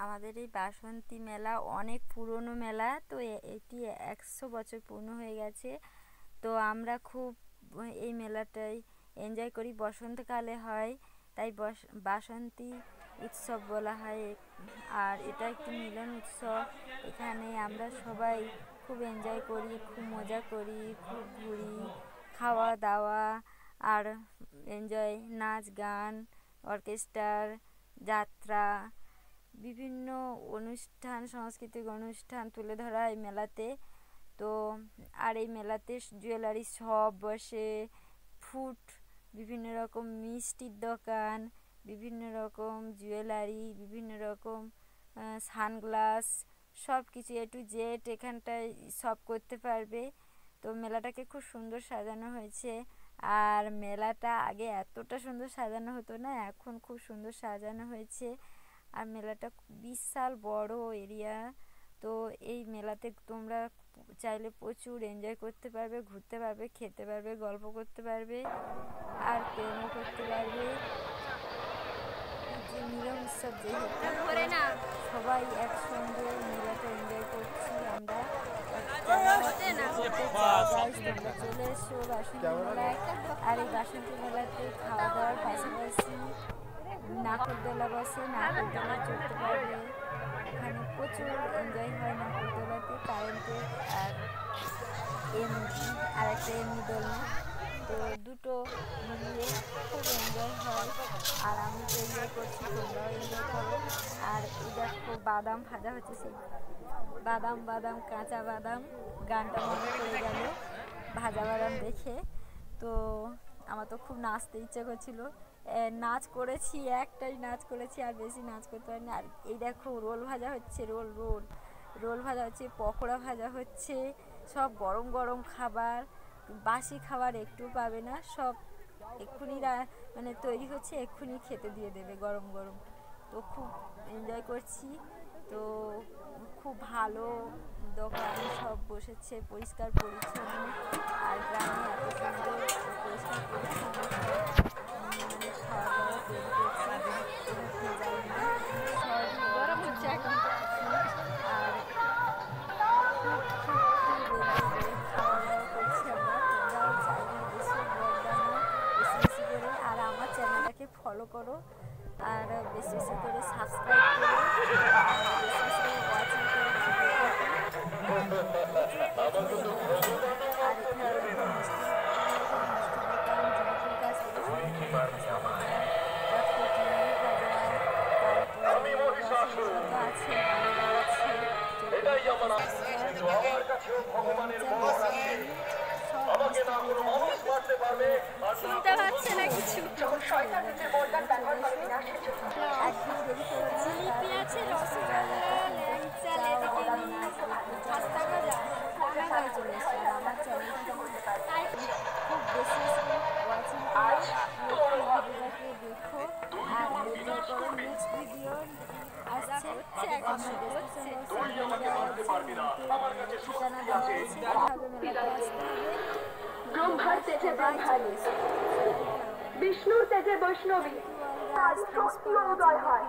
আমাদের এই বাসন্তী মেলা অনেক পুরনো মেলা, তো এটি 100 বছর পূর্ণ হয়ে গেছে। তো আমরা খুব এই মেলাটাই এনজয় করি। বসন্তকালে হয়, তাই বাসন্তী উৎসব বলা হয়। আর এটা একটি মিলন উৎসব। এখানে আমরা সবাই খুব এনজয় করি, খুব মজা করি, খুব ঘুরি, খাওয়া দাওয়া আর এনজয়, নাচ গান, অর্কেস্ট্রার, যাত্রা, বিভিন্ন অনুষ্ঠান, সাংস্কৃতিক অনুষ্ঠান তুলে ধরা এই মেলাতে। তো আর এই মেলাতে জুয়েলারি শপ বসে, ফুড, বিভিন্ন রকম মিষ্টির দোকান, বিভিন্ন রকম জুয়েলারি, বিভিন্ন রকম সানগ্লাস, সব কিছু A to Z এখানটায় সব করতে পারবে। তো মেলাটাকে খুব সুন্দর সাজানো হয়েছে। আর মেলাটা আগে এতটা সুন্দর সাজানো হতো না, এখন খুব সুন্দর সাজানো হয়েছে। আর মেলাটা বিশাল বড় এরিয়া। তো এই মেলাতে তোমরা চাইলে প্রচুর এনজয় করতে পারবে, ঘুরতে পারবে, খেতে পারবে, গল্প করতে পারবে আর প্রেমও করতে পারবে। যে মিলন উৎসব, যেহেতু সবাই একসঙ্গে মেলাটা এনজয় করছি আমরা। তোমরা চলে এসো বাসন্তী মেলায়। আর এই বাসন্তী মেলাতে খাওয়া দাওয়ার পাশাপাশি নাগরদোলা বসে, নাগরদোলা চড়তে পারবে। ওখানে প্রচুর এনজয় হয় নাগরদোলাতে, কারেন্টের আর এমনি, আর একটা এমনি দোলনা। তো দুটো মিলিয়ে খুব এনজয় হয়। আর আমি তো এনজয় করছি, তোমরাও এনজয় করো। আর এই দেখো বাদাম ভাজা হচ্ছে, সেই বাদাম বাদাম কাঁচা বাদাম গানটা মনে পড়ে গেল ভাজা বাদাম দেখে। তো আমার তো খুব নাচতে ইচ্ছে করছিল, নাচ করেছি, একটাই নাচ করেছি, আর বেশি নাচ করতে পারিনি। আর এই দেখো রোল ভাজা হচ্ছে, রোল ভাজা হচ্ছে, পকোড়া ভাজা হচ্ছে, সব গরম গরম খাবার, বাসি খাবার একটু পাবে না, সব এক্ষুনি মানে তৈরি হচ্ছে, এক্ষুনি খেতে দিয়ে দেবে গরম গরম। তো খুব এনজয় করছি। তো খুব ভালো দোকান সব বসেছে, পরিষ্কার পরিচ্ছন্ন। আর গ্রামে এত সুন্দর পরিষ্কার পরিচ্ছন্ন মানে খাওয়া দাওয়া তৈরি করছে, ভেজাল না, সবই গরম হচ্ছে এখন। আর খুব খুব খুব এনজয় করে খাওয়া দাওয়া করছি আমরা। তোমরাও চাইলে এসে ব্লগ বানাও বেশি বেশি করে। আর আমার চ্যানেলটাকে ফলো করো, আর বেশি বেশি করে সাবস্ক্রাইব করো, আর বেশি বেশি করে ওয়াচিং করে ভিডিও দেখো। আর এখানে মিষ্টি দোকান, জিলিপির কাছ থেকে শুরু করে খাস্তা ভাজা, চটপটি ভাজা, তারপরে রসগোল্লা আছে, মালদা আছে, শুনতে পাচ্ছে না কিছু। জিলিপি আছে, রসগোল্লা, ল্যাংচা, খাস্তা ভাজা, রান্নাঘরে চলে এসছে। আর আমার চ্যানেলটাকে খুব বেশি ওয়াচিং করো, ভিডিওটাকে দেখো আর এনজয় করো। নেক্সট ভিডিও আসছে, ঠিকানা দেওয়া আছে, কীভাবে মেলাতে আসতে হবে। ব্রহ্মার তেজে ব্রহ্মাণী, বিষ্ণুর তেজে বৈষ্ণবী, তারই শক্তি উদয় হয়।